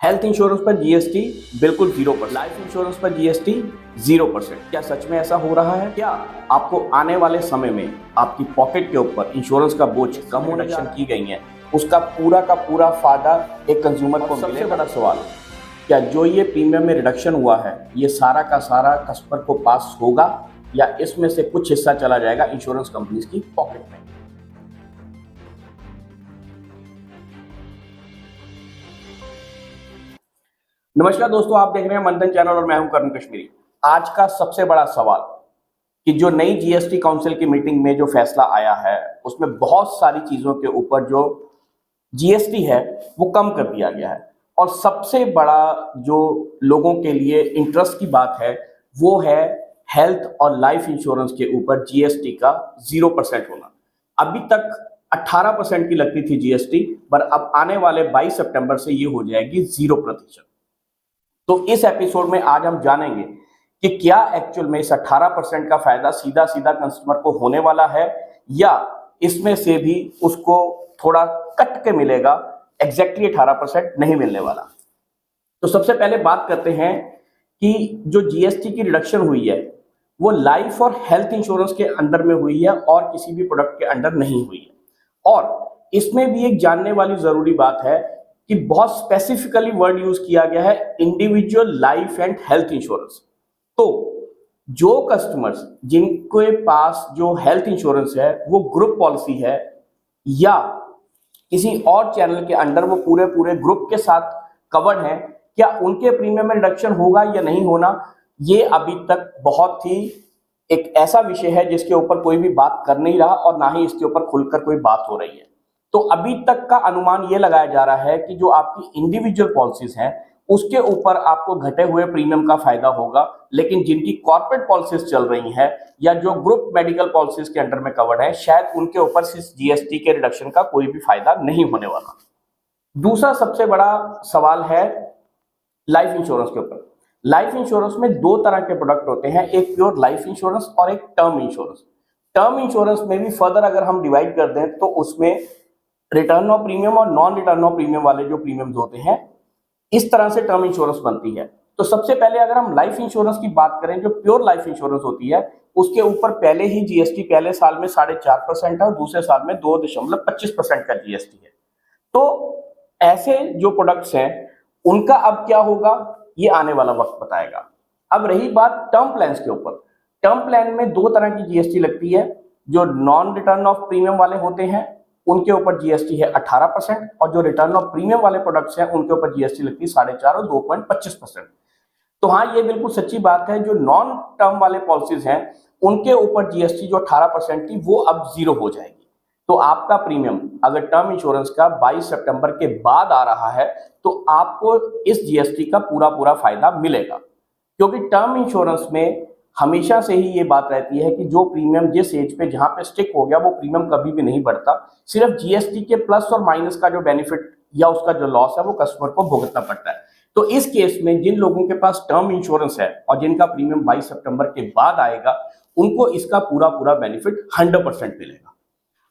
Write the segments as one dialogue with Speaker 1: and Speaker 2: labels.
Speaker 1: Health insurance पर GST बिल्कुल 0%, life insurance पर जीएसटी 0%। क्या सच में ऐसा हो रहा है? क्या आपको आने वाले समय में आपकी पॉकेट के ऊपर इंश्योरेंस का बोझ कम होने की गई है, उसका पूरा का पूरा फायदा एक कंज्यूमर को मिलेगा? सबसे बड़ा सवाल, क्या जो ये प्रीमियम में रिडक्शन हुआ है ये सारा का सारा कस्टमर को पास होगा या इसमें से कुछ हिस्सा चला जाएगा इंश्योरेंस कंपनीज की पॉकेट में? नमस्कार दोस्तों, आप देख रहे हैं मंथन चैनल और मैं हूं करण कश्मीरी। आज का सबसे बड़ा सवाल कि जो नई जीएसटी काउंसिल की मीटिंग में जो फैसला आया है उसमें बहुत सारी चीजों के ऊपर जो जीएसटी है वो कम कर दिया गया है, और सबसे बड़ा जो लोगों के लिए इंटरेस्ट की बात है वो है हेल्थ और लाइफ इंश्योरेंस के ऊपर जीएसटी का 0% होना। अभी तक 18% की लगती थी जीएसटी, पर अब आने वाले 22 सितंबर से ये हो जाएगी 0%। तो इस एपिसोड में आज हम जानेंगे कि क्या एक्चुअल में इस 18% का फायदा सीधा सीधा कंज्यूमर को होने वाला है या इसमें से भी उसको थोड़ा कट के मिलेगा, एग्जैक्टली 18% नहीं मिलने वाला। तो सबसे पहले बात करते हैं कि जो जीएसटी की रिडक्शन हुई है वो लाइफ और हेल्थ इंश्योरेंस के अंडर में हुई है और किसी भी प्रोडक्ट के अंडर नहीं हुई है। और इसमें भी एक जानने वाली जरूरी बात है कि बहुत स्पेसिफिकली वर्ड यूज किया गया है, individual life and health insurance. तो जो कस्टमर्स जिनके पास जो हेल्थ इंश्योरेंस है वो ग्रुप पॉलिसी है या किसी और चैनल के अंडर वो पूरे पूरे ग्रुप के साथ कवर्ड है, क्या उनके प्रीमियम में रिडक्शन होगा या नहीं होना, ये अभी तक बहुत ही एक ऐसा विषय है जिसके ऊपर कोई भी बात कर नहीं रहा और ना ही इसके ऊपर खुलकर कोई बात हो रही है। तो अभी तक का अनुमान ये लगाया जा रहा है कि जो आपकी इंडिविजुअल पॉलिसीज हैं उसके ऊपर आपको घटे हुए प्रीमियम का फायदा होगा, लेकिन जिनकी कॉर्पोरेट पॉलिसीज चल रही हैं या जो ग्रुप मेडिकल पॉलिसीज के अंडर में कवर्ड है, शायद उनके ऊपर इस जीएसटी के रिडक्शन का कोई भी फायदा नहीं होने वाला। दूसरा सबसे बड़ा सवाल है लाइफ इंश्योरेंस के ऊपर। लाइफ इंश्योरेंस में दो तरह के प्रोडक्ट होते हैं, एक प्योर लाइफ इंश्योरेंस और एक टर्म इंश्योरेंस। टर्म इंश्योरेंस में भी फर्दर अगर हम डिवाइड कर दें तो उसमें रिटर्न ऑफ प्रीमियम और नॉन रिटर्न ऑफ प्रीमियम वाले जो प्रीमियम्स होते हैं, इस तरह से टर्म इंश्योरेंस बनती है। तो सबसे पहले अगर हम लाइफ इंश्योरेंस की बात करें, जो प्योर लाइफ इंश्योरेंस होती है उसके ऊपर पहले ही जीएसटी पहले साल में 4.5% है और दूसरे साल में 2.25% का जीएसटी है। तो ऐसे जो प्रोडक्ट्स हैं उनका अब क्या होगा ये आने वाला वक्त बताएगा। अब रही बात टर्म प्लान के ऊपर, टर्म प्लान में दो तरह की जीएसटी लगती है। जो नॉन रिटर्न ऑफ प्रीमियम वाले होते हैं उनके ऊपर जीएसटी है 18% और जो रिटर्न ऑफ प्रीमियम वाले प्रोडक्ट्स हैं उनके ऊपर जीएसटी लगती है 4.5 और 2.25%। तो हाँ, ये बिल्कुल सच्ची बात है, जो नॉन टर्म वाले पॉलिसीज हैं उनके ऊपर जीएसटी जो 18% थी वो अब 0 हो जाएगी। तो आपका प्रीमियम अगर टर्म इंश्योरेंस का 22 सितंबर के बाद आ रहा है तो आपको इस जीएसटी का पूरा पूरा फायदा मिलेगा, क्योंकि टर्म इंश्योरेंस में हमेशा से ही ये बात रहती है कि जो प्रीमियम जिस एज पे जहां पे स्टिक हो गया वो प्रीमियम कभी भी नहीं बढ़ता। सिर्फ जीएसटी के प्लस और माइनस का जो बेनिफिट या उसका जो लॉस है वो कस्टमर को भुगतना पड़ता है। तो इस केस में जिन लोगों के पास टर्म इंश्योरेंस है और जिनका प्रीमियम 22 सितंबर के बाद आएगा उनको इसका पूरा पूरा बेनिफिट 100% मिलेगा।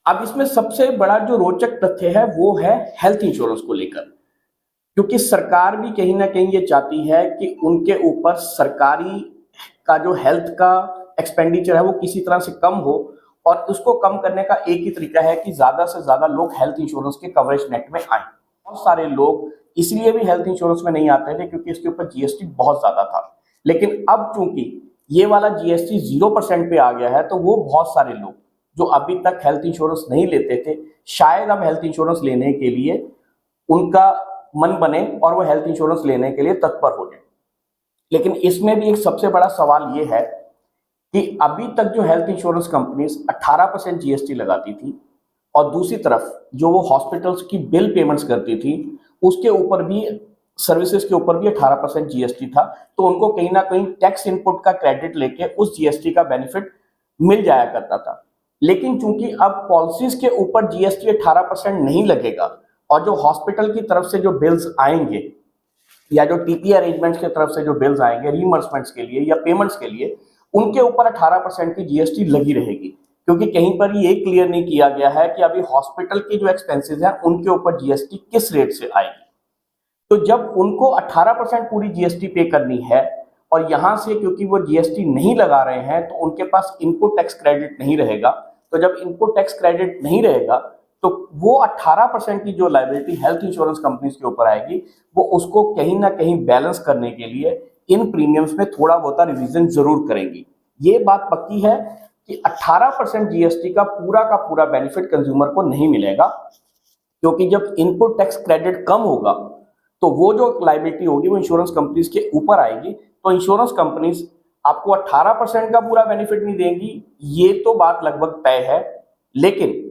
Speaker 1: अब इसमें सबसे बड़ा जो रोचक तथ्य है वो है हेल्थ इंश्योरेंस को लेकर, क्योंकि सरकार भी कहीं ना कहीं ये चाहती है कि उनके ऊपर सरकारी का जो हेल्थ का एक्सपेंडिचर है वो किसी तरह से कम हो, और उसको कम करने का एक ही तरीका है कि ज्यादा से ज्यादा लोग हेल्थ इंश्योरेंस के कवरेज नेट में आए। बहुत सारे लोग इसलिए भी हेल्थ इंश्योरेंस में नहीं आते थे क्योंकि इसके ऊपर जीएसटी बहुत ज्यादा था, लेकिन अब चूंकि ये वाला जीएसटी 0% पे आ गया है तो वो बहुत सारे लोग जो अभी तक हेल्थ इंश्योरेंस नहीं लेते थे शायद अब हेल्थ इंश्योरेंस लेने के लिए उनका मन बने और वो हेल्थ इंश्योरेंस लेने के लिए तत्पर हो जाए। लेकिन इसमें भी एक सबसे बड़ा सवाल ये है कि अभी तक जो हेल्थ इंश्योरेंस कंपनीज 18% जीएसटी लगाती थी और दूसरी तरफ जो वो हॉस्पिटल्स की बिल पेमेंट्स करती थी उसके ऊपर भी, सर्विसेज के ऊपर भी 18% जीएसटी था, तो उनको कहीं ना कहीं टैक्स इनपुट का क्रेडिट लेके उस जीएसटी का बेनिफिट मिल जाया करता था। लेकिन चूंकि अब पॉलिसीज के ऊपर जीएसटी 18% नहीं लगेगा और जो हॉस्पिटल की तरफ से जो बिल्स आएंगे या जो टीपी अरेंजमेंट्स की तरफ से जो बिल्स आएंगे रीइंबर्समेंट्स के लिए या पेमेंट्स के लिए, उनके ऊपर 18% की जीएसटी लगी रहेगी, क्योंकि कहीं पर ये क्लियर नहीं किया गया है कि अभी हॉस्पिटल के जो एक्सपेंसेस हैं उनके ऊपर जीएसटी किस रेट से आएगी। तो जब उनको 18% पूरी जीएसटी पे करनी है और यहां से क्योंकि वो जीएसटी नहीं लगा रहे हैं तो उनके पास इनपुट टैक्स क्रेडिट नहीं रहेगा। तो जब इनपुट टैक्स क्रेडिट नहीं रहेगा तो वो 18% की जो लायबिलिटी हेल्थ इंश्योरेंस कंपनीज के ऊपर आएगी, वो उसको कहीं ना कहीं बैलेंस करने के लिए इन प्रीमियम्स में थोड़ा बहुत रिवीजन जरूर करेंगी। ये बात पक्की है कि 18% जीएसटी का पूरा बेनिफिट कंज्यूमर को नहीं मिलेगा, क्योंकि जब इनपुट टैक्स क्रेडिट कम होगा तो वो जो लायबिलिटी होगी वो इंश्योरेंस कंपनीज के ऊपर आएगी। तो इंश्योरेंस कंपनीज आपको 18% का पूरा बेनिफिट नहीं देंगी, ये तो बात लगभग तय है। लेकिन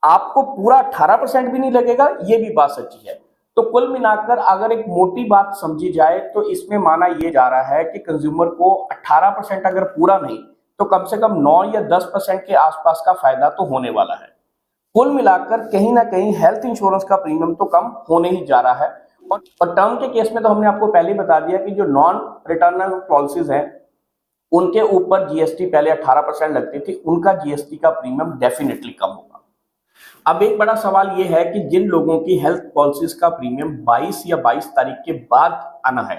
Speaker 1: आपको पूरा 18% भी नहीं लगेगा, ये भी बात सच्ची है। तो कुल मिलाकर अगर एक मोटी बात समझी जाए तो इसमें माना यह जा रहा है कि कंज्यूमर को 18% अगर पूरा नहीं तो कम से कम 9 या 10% के आसपास का फायदा तो होने वाला है। कुल मिलाकर कहीं ना कहीं हेल्थ इंश्योरेंस का प्रीमियम तो कम होने ही जा रहा है। और टर्म के केस में तो हमने आपको पहले ही बता दिया कि जो नॉन रिटर्न पॉलिसीज हैं उनके ऊपर जीएसटी पहले 18% लगती थी, उनका जीएसटी का प्रीमियम डेफिनेटली कम होगा। अब एक बड़ा सवाल यह है कि जिन लोगों की हेल्थ पॉलिसीज का प्रीमियम 22 या 22 तारीख के बाद आना है,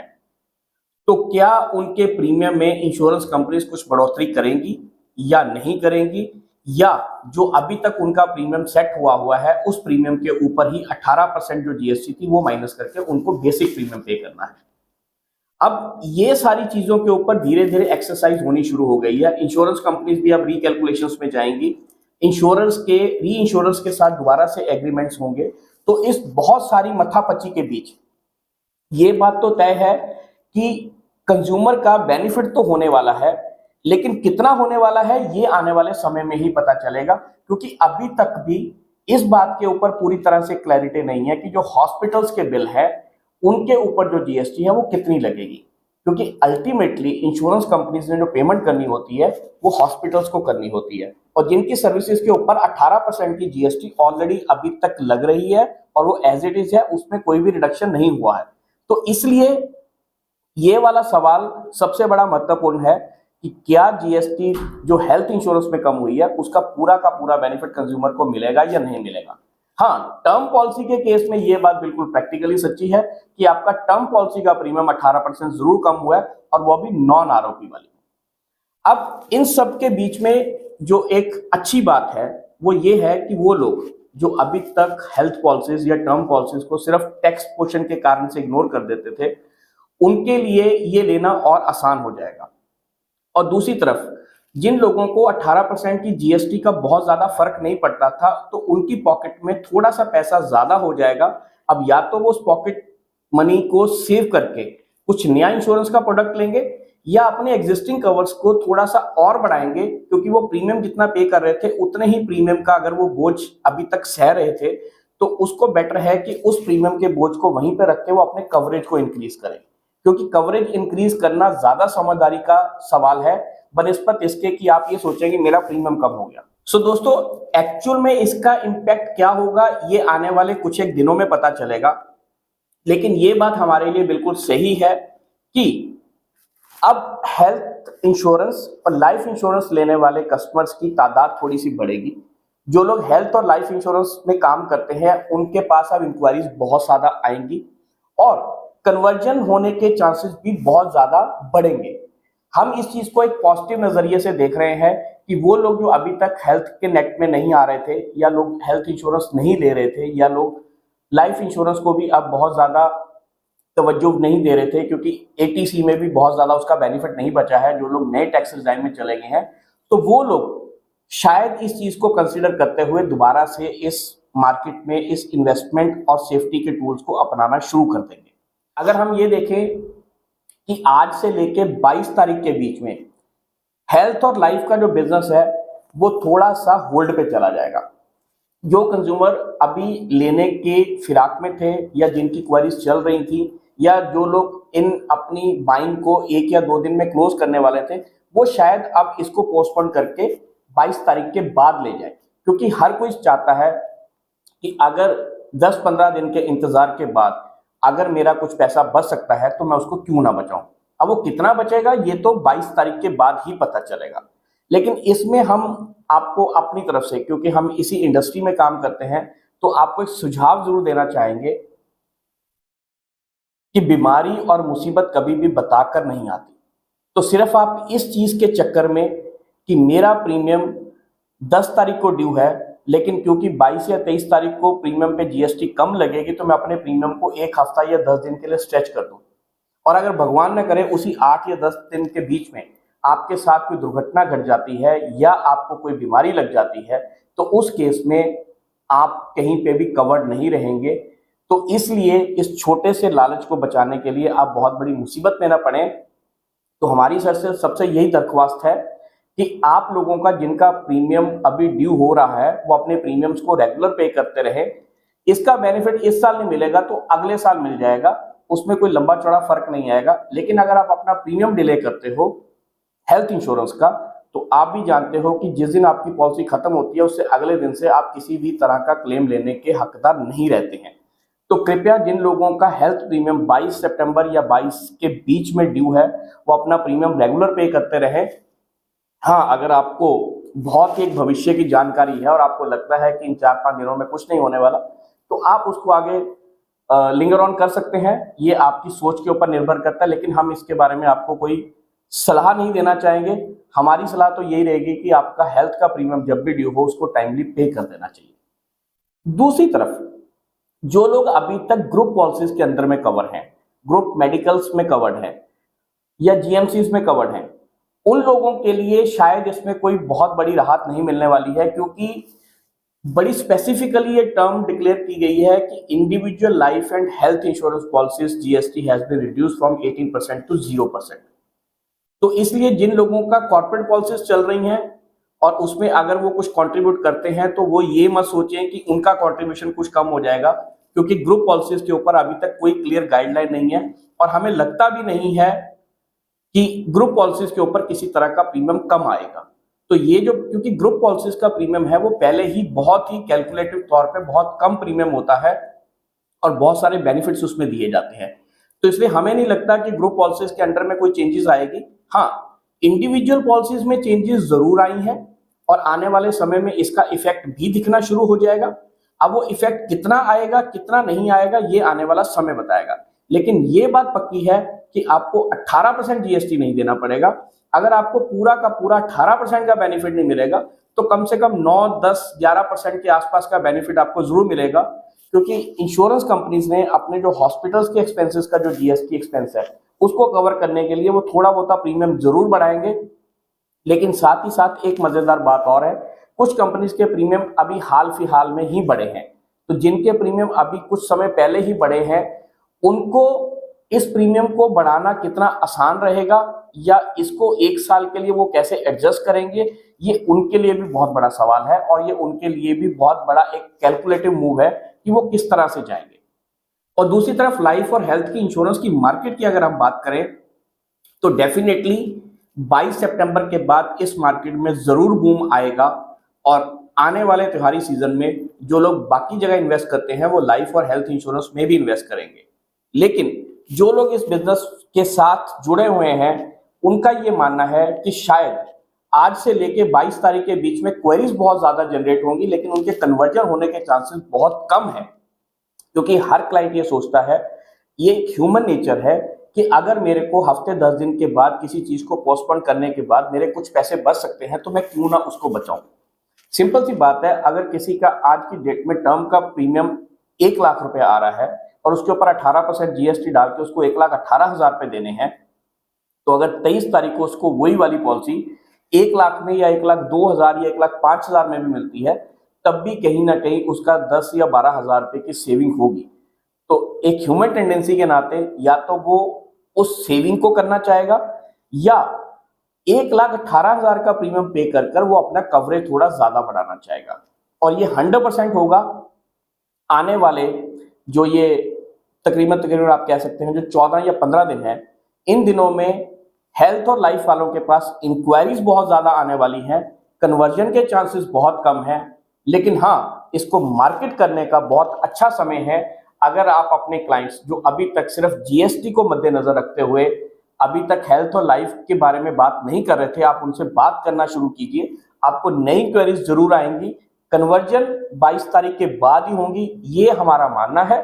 Speaker 1: तो क्या उनके प्रीमियम में इंश्योरेंस कंपनीज कुछ बढ़ोतरी करेंगी या नहीं करेंगी, या जो अभी तक उनका प्रीमियम सेट हुआ है उस प्रीमियम के ऊपर ही 18% जो जीएसटी थी वो माइनस करके उनको बेसिक प्रीमियम पे करना है। अब ये सारी चीजों के ऊपर धीरे धीरे एक्सरसाइज होनी शुरू हो गई है। इंश्योरेंस कंपनीज भी अब रिकैलकुलेशंस में जाएंगी, इंश्योरेंस के री इंश्योरेंस के साथ दोबारा से एग्रीमेंट्स होंगे। तो इस बहुत सारी मथापची के बीच ये बात तो तय है कि कंज्यूमर का बेनिफिट तो होने वाला है, लेकिन कितना होने वाला है ये आने वाले समय में ही पता चलेगा, क्योंकि अभी तक भी इस बात के ऊपर पूरी तरह से क्लैरिटी नहीं है कि जो हॉस्पिटल्स के बिल है उनके ऊपर जो जीएसटी है वो कितनी लगेगी। क्योंकि अल्टीमेटली इंश्योरेंस कंपनीज ने जो पेमेंट करनी होती है वो हॉस्पिटल्स को करनी होती है, और जिनकी सर्विसेज के ऊपर 18% की जीएसटी ऑलरेडी अभी तक लग रही है और वो एज इट इज है, उसमें कोई भी रिडक्शन नहीं हुआ है। तो इसलिए ये वाला सवाल सबसे बड़ा महत्वपूर्ण है कि क्या जीएसटी जो हेल्थ इंश्योरेंस में कम हुई है उसका का पूरा बेनिफिट कंज्यूमर को मिलेगा या नहीं मिलेगा। हाँ, टर्म पॉलिसी के केस में यह बात बिल्कुल प्रैक्टिकली सच्ची है कि आपका टर्म पॉलिसी का प्रीमियम 18% जरूर कम हुआ है, और वो भी नॉन आरओपी वाली। अब इन सब के बीच में जो एक अच्छी बात है वो ये है कि वो लोग जो अभी तक हेल्थ पॉलिसीज या टर्म पॉलिसीज को सिर्फ टैक्स पोर्शन के कारण से इग्नोर कर देते थे, उनके लिए ये लेना और आसान हो जाएगा। और दूसरी तरफ जिन लोगों को 18% की जीएसटी का बहुत ज्यादा फर्क नहीं पड़ता था, तो उनकी पॉकेट में थोड़ा सा पैसा ज्यादा हो जाएगा। अब या तो वो उस पॉकेट मनी को सेव करके कुछ नया इंश्योरेंस का प्रोडक्ट लेंगे, या अपने एग्जिस्टिंग कवर्स को थोड़ा सा और बढ़ाएंगे, क्योंकि वो प्रीमियम जितना पे कर रहे थे उतने ही प्रीमियम का अगर वो बोझ अभी तक सह रहे थे, तो उसको बेटर है कि उस प्रीमियम के बोझ को वहीं पर रख के वो अपने कवरेज को इंक्रीज करें, क्योंकि कवरेज इंक्रीज करना ज्यादा समझदारी का सवाल है बनिस्बत इसके कि आप ये सोचेंगे मेरा प्रीमियम कम हो गया। सो दोस्तों, एक्चुअल में इसका इंपैक्ट क्या होगा ये आने वाले कुछ एक दिनों में पता चलेगा। लेकिन ये बात हमारे लिए बिल्कुल सही है कि अब हेल्थ इंश्योरेंस और लाइफ इंश्योरेंस लेने वाले कस्टमर्स की तादाद थोड़ी सी बढ़ेगी। जो लोग हेल्थ और लाइफ इंश्योरेंस में काम करते हैं उनके पास अब इंक्वायरीज बहुत ज्यादा आएंगी और कन्वर्जन होने के चांसेस भी बहुत ज्यादा बढ़ेंगे। हम इस चीज को एक पॉजिटिव नजरिए से देख रहे हैं कि वो लोग जो अभी तक हेल्थ के नेट में नहीं आ रहे थे, या लोग हेल्थ इंश्योरेंस नहीं ले रहे थे, या लोग लाइफ इंश्योरेंस को भी अब बहुत ज्यादा तवज्जो नहीं दे रहे थे क्योंकि एटीसी में भी बहुत ज्यादा उसका बेनिफिट नहीं बचा है, जो लोग नए टैक्स डिजाइन में चले गए हैं, तो वो लोग शायद इस चीज को कंसीडर करते हुए दोबारा से इस मार्केट में इस इन्वेस्टमेंट और सेफ्टी के टूल्स को अपनाना शुरू कर देंगे। अगर हम ये देखें कि आज से लेके 22 तारीख के बीच में हेल्थ और लाइफ का जो बिजनेस है वो थोड़ा सा होल्ड पे चला जाएगा। जो कंज्यूमर अभी लेने के फिराक में थे, या जिनकी क्वेरीज चल रही थी, या जो लोग इन अपनी बाइंग को 1 या 2 दिन में क्लोज करने वाले थे, वो शायद अब इसको पोस्टपोन करके 22 तारीख के बाद ले जाए, क्योंकि हर कोई चाहता है कि अगर 10-15 दिन के इंतजार के बाद अगर मेरा कुछ पैसा बच सकता है तो मैं उसको क्यों ना बचाऊं। अब वो कितना बचेगा ये तो 22 तारीख के बाद ही पता चलेगा। लेकिन इसमें हम आपको अपनी तरफ से, क्योंकि हम इसी इंडस्ट्री में काम करते हैं, तो आपको एक सुझाव जरूर देना चाहेंगे कि बीमारी और मुसीबत कभी भी बताकर नहीं आती। तो सिर्फ आप इस चीज के चक्कर में कि मेरा प्रीमियम 10 तारीख को ड्यू है, लेकिन क्योंकि 22 या 23 तारीख को प्रीमियम पे जीएसटी कम लगेगी, तो मैं अपने प्रीमियम को एक हफ्ता या 10 दिन के लिए स्ट्रेच कर दूं। और अगर भगवान न करे उसी 8 या 10 दिन के बीच में आपके साथ कोई दुर्घटना घट जाती है या आपको कोई बीमारी लग जाती है, तो उस केस में आप कहीं पे भी कवर्ड नहीं रहेंगे। तो इसलिए इस छोटे से लालच को बचाने के लिए आप बहुत बड़ी मुसीबत में ना पड़े, तो हमारी सर से सबसे यही दरख्वास्त है कि आप लोगों का जिनका प्रीमियम अभी ड्यू हो रहा है वो अपने प्रीमियम्स को रेगुलर पे करते रहे। इसका बेनिफिट इस साल नहीं मिलेगा तो अगले साल मिल जाएगा, उसमें कोई लंबा चौड़ा फर्क नहीं आएगा। लेकिन अगर आप अपना प्रीमियम डिले करते हो हेल्थ इंश्योरेंस का, तो आप भी जानते हो कि जिस दिन आपकी पॉलिसी खत्म होती है उससे अगले दिन से आप किसी भी तरह का क्लेम लेने के हकदार नहीं रहते हैं। तो कृपया जिन लोगों का हेल्थ प्रीमियम 22 सितंबर या 22 के बीच में ड्यू है वो अपना प्रीमियम रेगुलर पे करते रहे। हाँ, अगर आपको बहुत ही एक भविष्य की जानकारी है और आपको लगता है कि इन 4-5 दिनों में कुछ नहीं होने वाला, तो आप उसको आगे लिंगर ऑन कर सकते हैं। ये आपकी सोच के ऊपर निर्भर करता है, लेकिन हम इसके बारे में आपको कोई सलाह नहीं देना चाहेंगे। हमारी सलाह तो यही रहेगी कि आपका हेल्थ का प्रीमियम जब भी ड्यू हो उसको टाइमली पे कर देना चाहिए। दूसरी तरफ जो लोग अभी तक ग्रुप पॉलिसीज के अंदर में कवर हैं, ग्रुप मेडिकल्स में कवर्ड हैं या जीएमसीज में कवर्ड हैं, उन लोगों के लिए शायद इसमें कोई बहुत बड़ी राहत नहीं मिलने वाली है, क्योंकि बड़ी स्पेसिफिकली ये टर्म डिक्लेयर की गई है कि individual life and health insurance policies GST has been reduced from 18% to 0%। तो इसलिए जिन लोगों का कॉर्पोरेट पॉलिसीज चल रही हैं और उसमें अगर वो कुछ कंट्रीब्यूट करते हैं तो वो ये मत सोचें कि उनका कंट्रीब्यूशन कुछ कम हो जाएगा, क्योंकि ग्रुप पॉलिसीज के ऊपर अभी तक कोई क्लियर गाइडलाइन नहीं है और हमें लगता भी नहीं है कि ग्रुप पॉलिसीज के ऊपर किसी तरह का प्रीमियम कम आएगा। तो ये जो, क्योंकि ग्रुप पॉलिसीज का प्रीमियम है वो पहले ही बहुत ही कैलकुलेटिव तौर पे बहुत कम प्रीमियम होता है और बहुत सारे बेनिफिट्स उसमें दिए जाते हैं, तो इसलिए हमें नहीं लगता कि ग्रुप पॉलिसीज के अंडर में कोई चेंजेस आएगी। हाँ, इंडिविजुअल पॉलिसीज में चेंजेस जरूर आई हैं और आने वाले समय में इसका इफेक्ट भी दिखना शुरू हो जाएगा। अब वो इफेक्ट कितना आएगा कितना नहीं आएगा ये आने वाला समय बताएगा, लेकिन ये बात पक्की है कि आपको 18% जीएसटी नहीं देना पड़ेगा। अगर आपको पूरा का पूरा 18% का बेनिफिट नहीं मिलेगा तो कम से कम 9, 10, 11% के आसपास का बेनिफिट आपको जरूर मिलेगा, क्योंकि इंश्योरेंस कंपनीज ने अपने जो हॉस्पिटल्स के एक्सपेंसेस का जो जीएसटी एक्सपेंस है उसको कवर करने के लिए वो थोड़ा बहुत प्रीमियम जरूर बढ़ाएंगे। लेकिन साथ ही साथ एक मजेदार बात और है, कुछ कंपनीज के प्रीमियम अभी हाल फिलहाल में ही बढ़े हैं, तो जिनके प्रीमियम अभी कुछ समय पहले ही बढ़े हैं उनको इस प्रीमियम को बढ़ाना कितना आसान रहेगा या इसको एक साल के लिए वो कैसे एडजस्ट करेंगे, ये उनके लिए भी बहुत बड़ा सवाल है और ये उनके लिए भी बहुत बड़ा एक कैलकुलेटिव मूव है कि वो किस तरह से जाएंगे। और दूसरी तरफ लाइफ और हेल्थ की इंश्योरेंस की मार्केट की अगर हम बात करें तो डेफिनेटली 22 सितंबर के बाद इस मार्केट में जरूर बूम आएगा और आने वाले त्योहारी सीजन में जो लोग बाकी जगह इन्वेस्ट करते हैं वो लाइफ और हेल्थ इंश्योरेंस में भी इन्वेस्ट करेंगे। लेकिन जो लोग इस बिजनेस के साथ जुड़े हुए हैं उनका ये मानना है कि शायद आज से लेके 22 तारीख के बीच में क्वेरीज बहुत ज्यादा जनरेट होंगी, लेकिन उनके कन्वर्जन होने के चांसेस बहुत कम है, क्योंकि हर क्लाइंट ये सोचता है, ये एक ह्यूमन नेचर है कि अगर मेरे को हफ्ते 10 दिन के बाद किसी चीज को पोस्टपोन करने के बाद मेरे कुछ पैसे बच सकते हैं तो मैं क्यों ना उसको बचाऊं। सिंपल सी बात है, अगर किसी का आज की डेट में टर्म का प्रीमियम 1 लाख रुपए आ रहा है और उसके ऊपर 18% जीएसटी डाल के उसको 1,18,000 रुपए देने हैं, तो अगर 23 तारीख को उसको वही वाली पॉलिसी 1 लाख में या 1,02,000 या 1,05,000 में भी मिलती है, तब भी कहीं ना कहीं उसका 10 या 12,000 रुपए की सेविंग होगी। तो एक ह्यूमन टेंडेंसी के नाते या तो वो उस सेविंग को करना चाहेगा या 1,18,000 का प्रीमियम पे कर कर वो अपना कवरेज थोड़ा ज्यादा बढ़ाना चाहेगा। और ये 100% होगा आने वाले जो ये तकरीबन आप कह सकते हैं जो 14 या 15 दिन है, इन दिनों में हेल्थ और लाइफ वालों के पास इंक्वायरीज बहुत ज्यादा आने वाली हैं, कन्वर्जन के चांसेस बहुत कम हैं, लेकिन हाँ इसको मार्केट करने का बहुत अच्छा समय है। अगर आप अपने क्लाइंट्स जो अभी तक सिर्फ जीएसटी को मद्देनजर रखते हुए अभी तक हेल्थ और लाइफ के बारे में बात नहीं कर रहे थे, आप उनसे बात करना शुरू कीजिए, आपको नई क्वेरीज जरूर आएंगी। कन्वर्जन 22 तारीख के बाद ही होंगी, ये हमारा मानना है।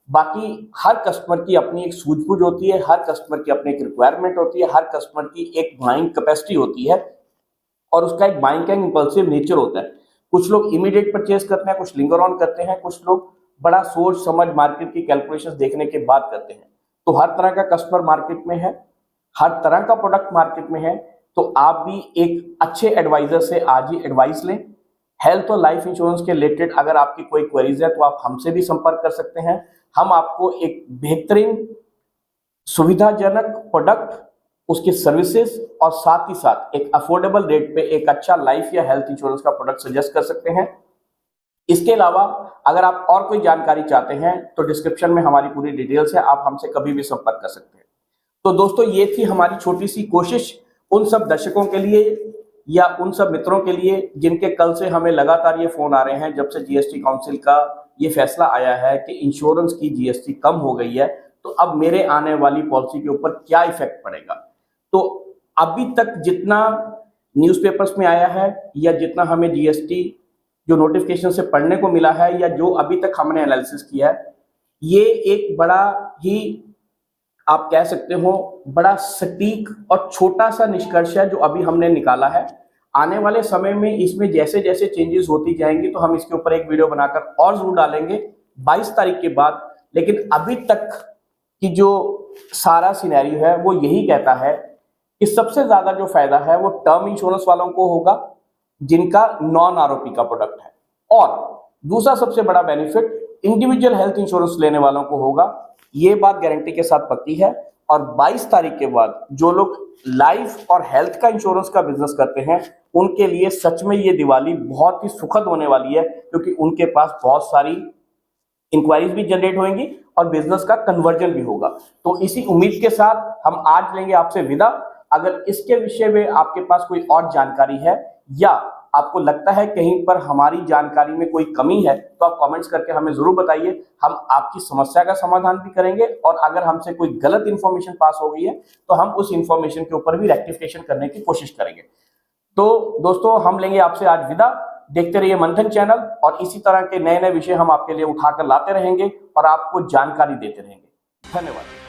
Speaker 1: बाकी हर कस्टमर की अपनी एक सूझबूझ होती है, हर कस्टमर की अपनी एक रिक्वायरमेंट होती है, हर कस्टमर की एक बाइंग कैपेसिटी होती है और उसका एक बाइंग का इंपल्सिव नेचर होता है। कुछ लोग इमीडिएट परचेज करते हैं, कुछ लिंगर ऑन करते हैं, कुछ लोग बड़ा सोच समझ मार्केट की कैलकुलेशंस देखने के बाद करते हैं। तो हर तरह का कस्टमर मार्केट में है, हर तरह का प्रोडक्ट मार्केट में है। तो आप भी एक अच्छे एडवाइजर से आज ही एडवाइस लें। हेल्थ और लाइफ इंश्योरेंस के रिलेटेड अगर आपकी कोई क्वेरीज है तो आप हमसे भी संपर्क कर सकते हैं। हम आपको एक बेहतरीन सुविधाजनक प्रोडक्ट, उसकी सर्विसेज और साथ ही साथ एक अफोर्डेबल रेट पे एक अच्छा लाइफ या हेल्थ इंश्योरेंस का प्रोडक्ट सजेस्ट कर सकते हैं। इसके अलावा अगर आप और कोई जानकारी चाहते हैं तो डिस्क्रिप्शन में हमारी पूरी डिटेल्स है, आप हमसे कभी भी संपर्क कर सकते हैं। तो दोस्तों ये थी हमारी छोटी सी कोशिश उन सब दर्शकों के लिए या उन सब मित्रों के लिए जिनके कल से हमें लगातार ये फोन आ रहे हैं जब से जीएसटी काउंसिल का ये फैसला आया है कि इंश्योरेंस की जीएसटी कम हो गई है, तो अब मेरे आने वाली पॉलिसी के ऊपर क्या इफेक्ट पड़ेगा। तो अभी तक जितना न्यूज़पेपर्स में आया है या जितना हमें जीएसटी जो नोटिफिकेशन से पढ़ने को मिला है या जो अभी तक हमने एनालिसिस किया है, ये एक बड़ा ही आप कह सकते हो बड़ा सटीक और छोटा सा निष्कर्ष है जो अभी हमने निकाला है। आने वाले समय में इसमें जैसे जैसे चेंजेस होती जाएंगी तो हम इसके ऊपर एक वीडियो बनाकर और जरूर डालेंगे 22 तारीख के बाद। लेकिन अभी तक की जो सारा सिनेरियो है वो यही कहता है कि सबसे ज्यादा जो फायदा है वो टर्म इंश्योरेंस वालों को होगा जिनका नॉन आरओपी का प्रोडक्ट है, और दूसरा सबसे बड़ा बेनिफिट इंडिविजुअल हेल्थ इंश्योरेंस लेने वालों को होगा। ये बात गारंटी के साथ पक्की है। और 22 तारीख के बाद जो लोग लाइफ और हेल्थ का इंश्योरेंस का बिजनेस करते हैं उनके लिए सच में ये दिवाली बहुत ही सुखद होने वाली है, क्योंकि उनके पास बहुत सारी इंक्वायरीज भी जनरेट होंगी और बिजनेस का कन्वर्जन भी होगा। तो इसी उम्मीद के साथ हम आज लेंगे आपसे विदा। अगर इसके विषय में आपके पास कोई और जानकारी है या आपको लगता है कहीं पर हमारी जानकारी में कोई कमी है तो आप कमेंट्स करके हमें जरूर बताइए। हम आपकी समस्या का समाधान भी करेंगे और अगर हमसे कोई गलत इंफॉर्मेशन पास हो गई है तो हम उस इंफॉर्मेशन के ऊपर भी रेक्टिफिकेशन करने की कोशिश करेंगे। तो दोस्तों हम लेंगे आपसे आज विदा। देखते रहिए मंथन चैनल और इसी तरह के नए नए विषय हम आपके लिए उठाकर लाते रहेंगे और आपको जानकारी देते रहेंगे। धन्यवाद।